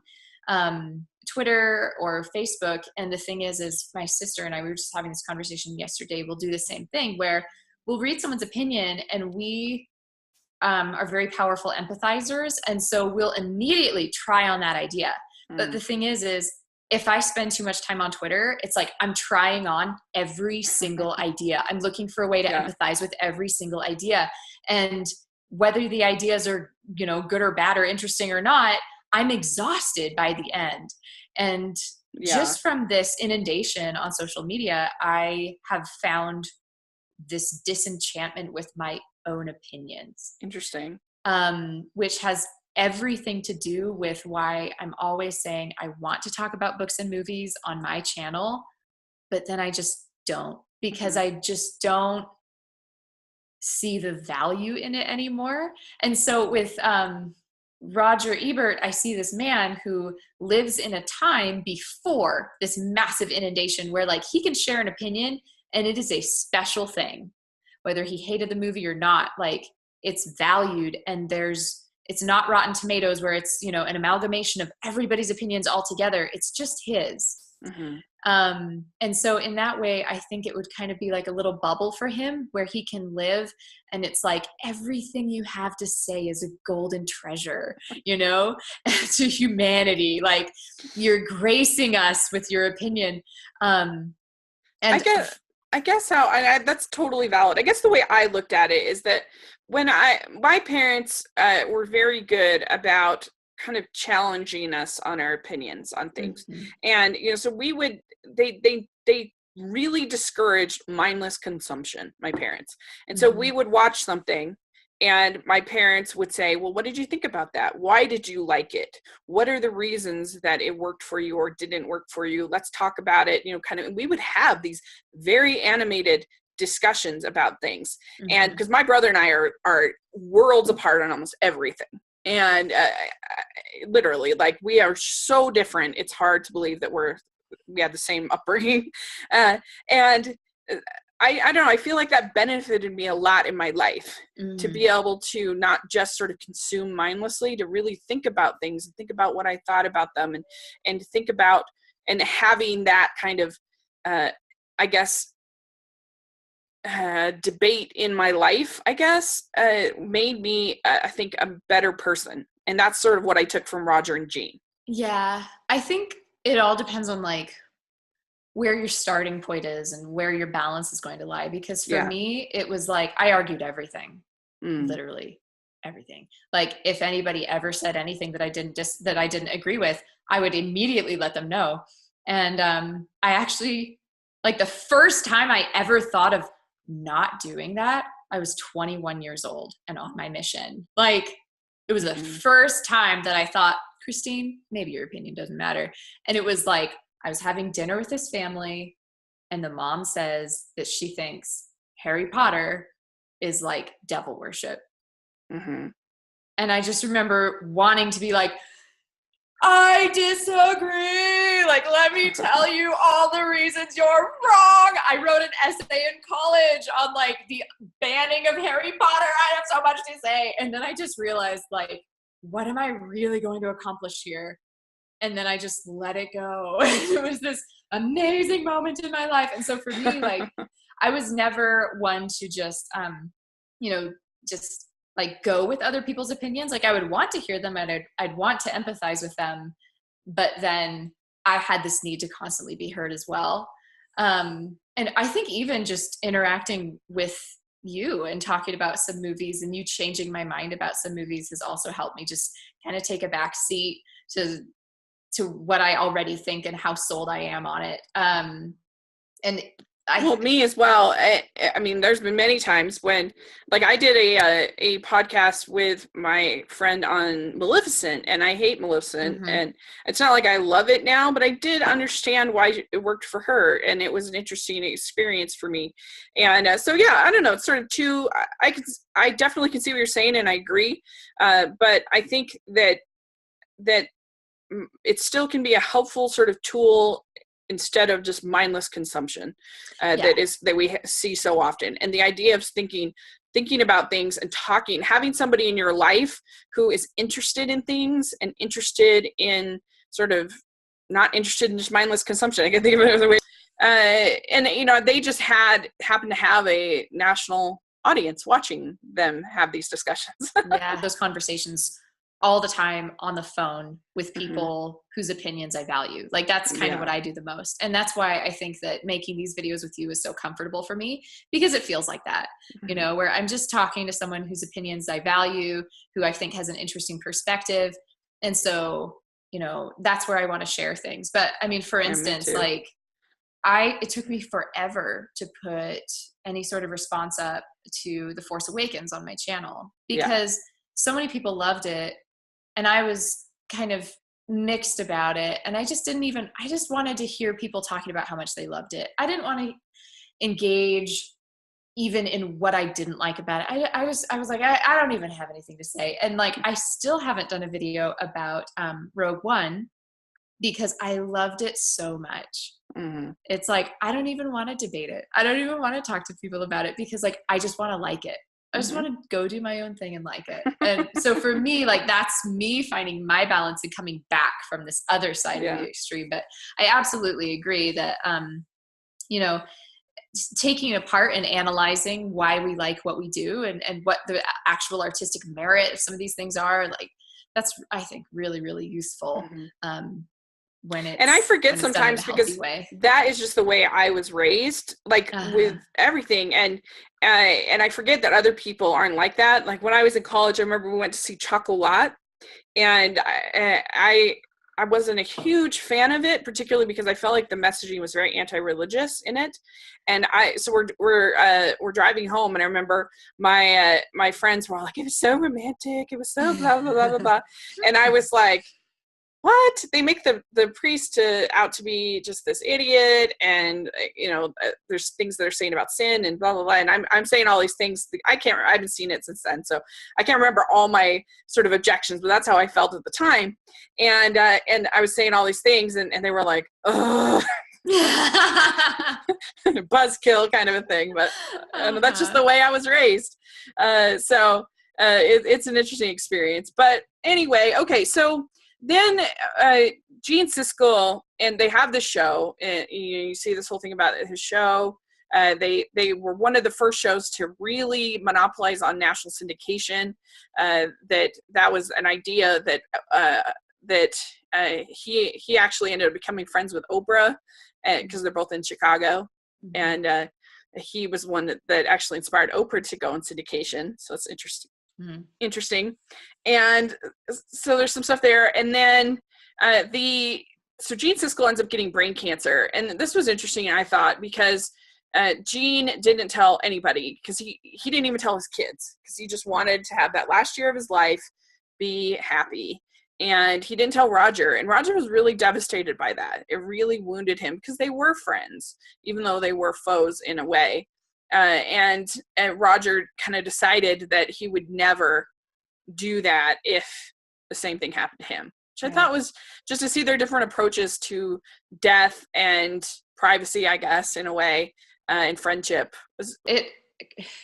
Twitter or Facebook. And the thing is my sister and I, we were just having this conversation yesterday. We'll do the same thing where we'll read someone's opinion, and we are very powerful empathizers. And so we'll immediately try on that idea. But the thing is if I spend too much time on Twitter, it's like I'm trying on every single idea. I'm looking for a way to empathize with every single idea. And whether the ideas are, good or bad or interesting or not, I'm exhausted by the end. And just from this inundation on social media, I have found this disenchantment with my own opinions. Interesting. Which has everything to do with why I'm always saying I want to talk about books and movies on my channel, but then I just don't, because I just don't see the value in it anymore. And so with Roger Ebert, I see this man who lives in a time before this massive inundation where like he can share an opinion and it is a special thing, whether he hated the movie or not. Like it's valued, and it's not Rotten Tomatoes where it's, an amalgamation of everybody's opinions all together. It's just his. And so in that way, I think it would kind of be like a little bubble for him where he can live. And it's like, everything you have to say is a golden treasure, to humanity. Like you're gracing us with your opinion. And I guess how that's totally valid. I guess the way I looked at it is that when my parents were very good about kind of challenging us on our opinions on things. And, so they really discouraged mindless consumption, my parents. And so we would watch something And my parents would say, well, what did you think about that? Why did you like it? What are the reasons that it worked for you or didn't work for you? Let's talk about it. Kind of, and we would have these very animated discussions about things. And because my brother and I are worlds apart on almost everything. And literally, like, we are so different. It's hard to believe that we had the same upbringing. And I don't know, I feel like that benefited me a lot in my life, to be able to not just sort of consume mindlessly, to really think about things and think about what I thought about them, and think about, and having that kind of, I guess, debate in my life, I guess, made me, I think, a better person. And that's sort of what I took from Roger and Gene. Yeah, I think it all depends on like where your starting point is and where your balance is going to lie. Because for me, it was like, I argued everything, literally everything. Like, if anybody ever said anything that I didn't agree with, I would immediately let them know. And I actually, like, the first time I ever thought of not doing that, I was 21 years old and on my mission. Like, it was the first time that I thought, Christine, maybe your opinion doesn't matter. And it was like, I was having dinner with his family, and the mom says that she thinks Harry Potter is like devil worship. And I just remember wanting to be like, I disagree. Like, let me tell you all the reasons you're wrong. I wrote an essay in college on like the banning of Harry Potter. I have so much to say. And then I just realized, like, what am I really going to accomplish here? And then I just let it go. It was this amazing moment in my life. And so for me, like, I was never one to just, just like go with other people's opinions. Like, I would want to hear them and I'd want to empathize with them. But then I had this need to constantly be heard as well. And I think even just interacting with you and talking about some movies and you changing my mind about some movies has also helped me just kind of take a back seat to what I already think and how sold I am on it. Well, me as well. I mean, there's been many times when, like, I did a podcast with my friend on Maleficent, and I hate Maleficent, and it's not like I love it now, but I did understand why it worked for her, and it was an interesting experience for me. And so, yeah, I don't know. It's sort of two. I definitely can see what you're saying, and I agree. But I think that it still can be a helpful sort of tool instead of just mindless consumption that we see so often. And the idea of thinking about things and talking, having somebody in your life who is interested in things and interested in sort of not interested in just mindless consumption. I can think of it as a way. And they just happened to have a national audience watching them have these discussions. Yeah, those conversations all the time on the phone with people whose opinions I value. Like, that's kind of what I do the most. And that's why I think that making these videos with you is so comfortable for me, because it feels like that, where I'm just talking to someone whose opinions I value, who I think has an interesting perspective. And so, that's where I want to share things. But I mean, for instance, like, it took me forever to put any sort of response up to The Force Awakens on my channel, because so many people loved it. And I was kind of mixed about it. And I just wanted to hear people talking about how much they loved it. I didn't want to engage even in what I didn't like about it. I was like, I don't even have anything to say. And like, I still haven't done a video about Rogue One, because I loved it so much. It's like, I don't even want to debate it. I don't even want to talk to people about it, because like, I just want to like it. I just want to go do my own thing and like it. And so for me, like, that's me finding my balance and coming back from this other side of the extreme. But I absolutely agree that, taking apart and analyzing why we like what we do and what the actual artistic merit of some of these things are, like, that's, I think, really, really useful. And I forget sometimes, because that is just the way I was raised, like with everything. And I forget that other people aren't like that. Like, when I was in college, I remember we went to see Chocolat, and I wasn't a huge fan of it, particularly because I felt like the messaging was very anti-religious in it. And so we're driving home, and I remember my friends were all like, "It was so romantic. It was so blah blah blah blah blah," and I was like, "What?" They make the priest out to be just this idiot, and there's things that they're saying about sin and blah blah blah. And I'm saying all these things. I haven't seen it since then, so I can't remember all my sort of objections, but that's how I felt at the time. And I was saying all these things, and they were like, "Ugh." Buzzkill kind of a thing, but that's just the way I was raised. So it's an interesting experience. But anyway, okay, so then Gene Siskel, and they have this show, and you see this whole thing about his show. They were one of the first shows to really monopolize on national syndication. That was an idea that he actually ended up becoming friends with Oprah, because they're both in Chicago. Mm-hmm. And he was one that actually inspired Oprah to go in syndication. So it's interesting. Mm-hmm. Interesting. And so there's some stuff there. And then so Gene Siskel ends up getting brain cancer. And this was interesting, I thought, because Gene didn't tell anybody, because he didn't even tell his kids, because he just wanted to have that last year of his life be happy. And he didn't tell Roger, and Roger was really devastated by that. It really wounded him, because they were friends, even though they were foes in a way. And Roger kind of decided that he would never do that if the same thing happened to him, which I thought was just to see their different approaches to death and privacy, I guess, in a way, and friendship. It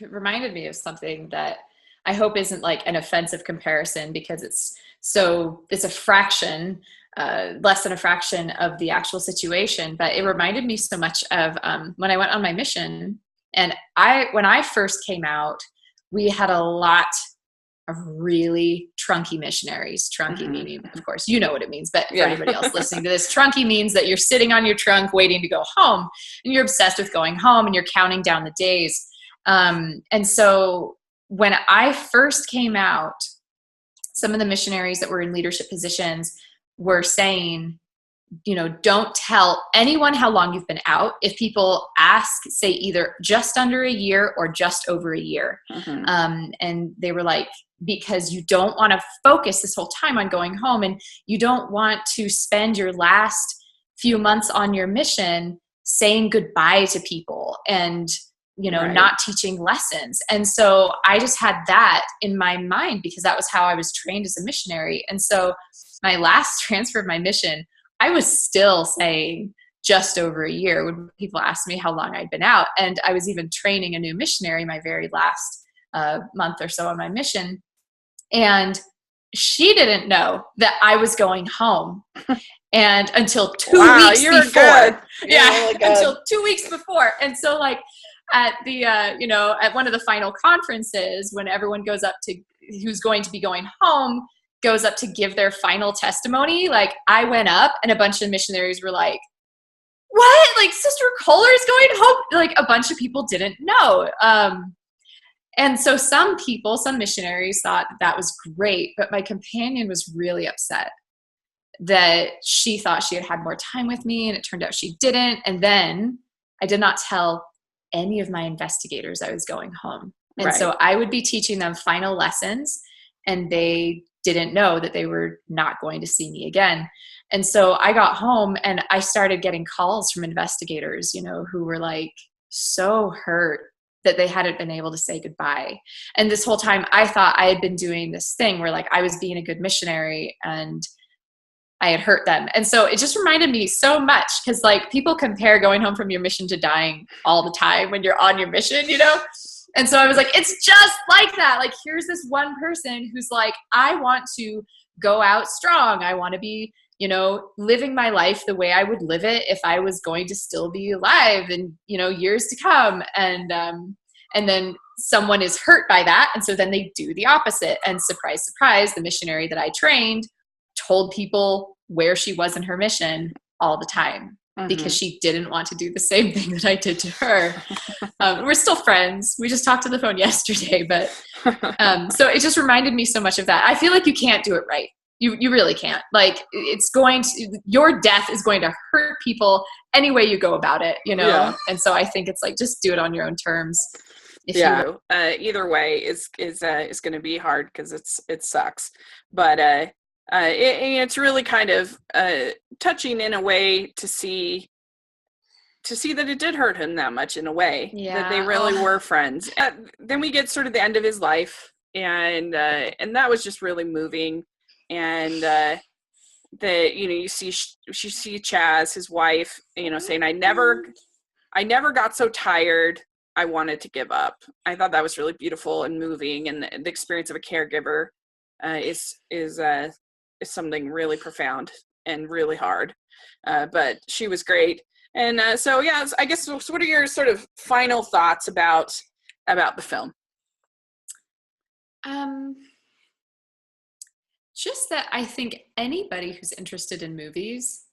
reminded me of something that I hope isn't like an offensive comparison, because it's a fraction, less than a fraction of the actual situation. But it reminded me so much of when I went on my mission. And when I first came out, we had a lot of really trunky missionaries. Trunky mm-hmm. meaning, of course, you know what it means, but for anybody else listening to this, trunky means that you're sitting on your trunk waiting to go home, and you're obsessed with going home, and you're counting down the days. And so when I first came out, some of the missionaries that were in leadership positions were saying, don't tell anyone how long you've been out. If people ask, say either just under a year or just over a year. Mm-hmm. And they were like, because you don't want to focus this whole time on going home, and you don't want to spend your last few months on your mission saying goodbye to people and, not teaching lessons. And so I just had that in my mind, because that was how I was trained as a missionary. And so my last transfer of my mission, I was still saying just over a year when people asked me how long I'd been out. And I was even training a new missionary my very last month or so on my mission. And she didn't know that I was going home. And until 2 weeks before. Really until 2 weeks before. And so at the, at one of the final conferences, when everyone goes up to, who's going to be going home, goes up to give their final testimony, I went up, and a bunch of missionaries were like, what? Sister Kohler's going home? A bunch of people didn't know. And so some missionaries thought that was great, but my companion was really upset that she thought she had had more time with me, and it turned out she didn't. And then I did not tell any of my investigators I was going home. And so I would be teaching them final lessons, and they didn't know that they were not going to see me again. And so I got home, and I started getting calls from investigators, who were so hurt that they hadn't been able to say goodbye. And this whole time I thought I had been doing this thing where I was being a good missionary, and I had hurt them. And so it just reminded me so much, because people compare going home from your mission to dying all the time when you're on your mission, And so I was like, it's just like that. Here's this one person who's I want to go out strong. I want to be, living my life the way I would live it if I was going to still be alive and, years to come. And then someone is hurt by that. And so then they do the opposite. And surprise, surprise, the missionary that I trained told people where she was in her mission all the time. Mm-hmm. Because she didn't want to do the same thing that I did to her. We're still friends. We just talked on the phone yesterday, but so it just reminded me so much of that. I feel like you can't do it right. You really can't. Like, your death is going to hurt people any way you go about it, you know? Yeah. And so I think it's like, just do it on your own terms. Either way is going to be hard because it sucks, but it's really kind of touching in a way to see that it did hurt him that much, in a way, that they really were friends. Then we get sort of the end of his life, and that was just really moving. And you see Chaz, his wife, saying, I never got so tired I wanted to give up. I thought that was really beautiful and moving, and the experience of a caregiver is something really profound and really hard. But she was great. And so I guess, so what are your sort of final thoughts about the film? Just that I think anybody who's interested in movies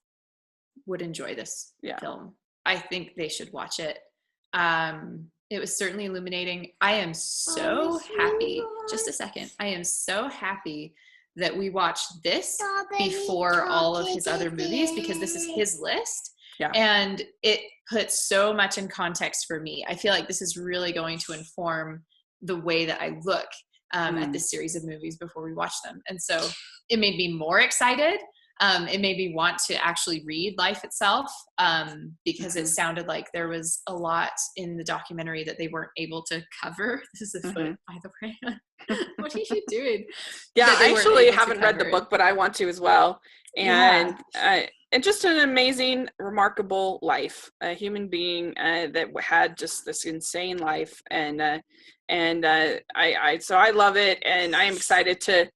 would enjoy this film. I think they should watch it. It was certainly illuminating. I am so happy. Just a second. I am so happy that we watched this before all of his other movies, because this is his list. Yeah. And it puts so much in context for me. I feel like this is really going to inform the way that I look at this series of movies before we watch them. And so it made me more excited. It made me want to actually read Life itself, because it sounded like there was a lot in the documentary that they weren't able to cover. This is a foot, by the way. What are you doing? Yeah, I actually haven't read the book, but I want to as well. And just an amazing, remarkable life, a human being that had just this insane life. And so I love it, and I am excited to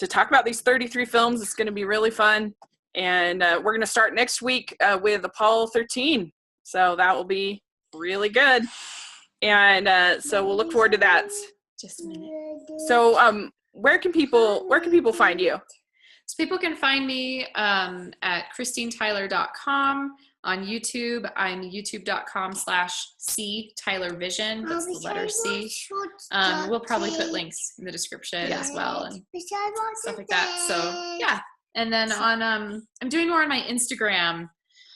talk about these 33 films. It's going to be really fun. And we're going to start next week with Apollo 13. So that will be really good. And so we'll look forward to that. Just a minute. So where can people find you? So people can find me at christinetyler.com. On YouTube, I'm youtube.com/CTylerVision. That's the letter C. We'll probably put links in the description as well, and stuff like that. So yeah. And then on I'm doing more on my Instagram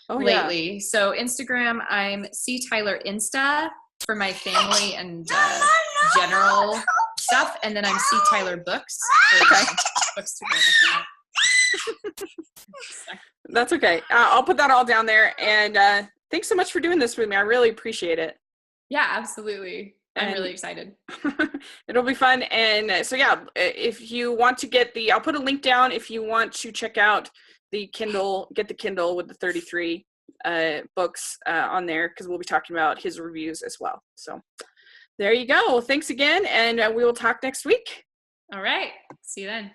lately. So Instagram, I'm CTylerInsta for my family and general stuff, and then I'm CTylerBooks for books to go with that. That's okay. I'll put that all down there. And thanks so much for doing this with me. I really appreciate it. Yeah, absolutely. I'm really excited. It'll be fun. And so, if you want to I'll put a link down if you want to check out the Kindle, get the Kindle with the 33 books on there, because we'll be talking about his reviews as well. So there you go. Well, thanks again. And we will talk next week. All right. See you then.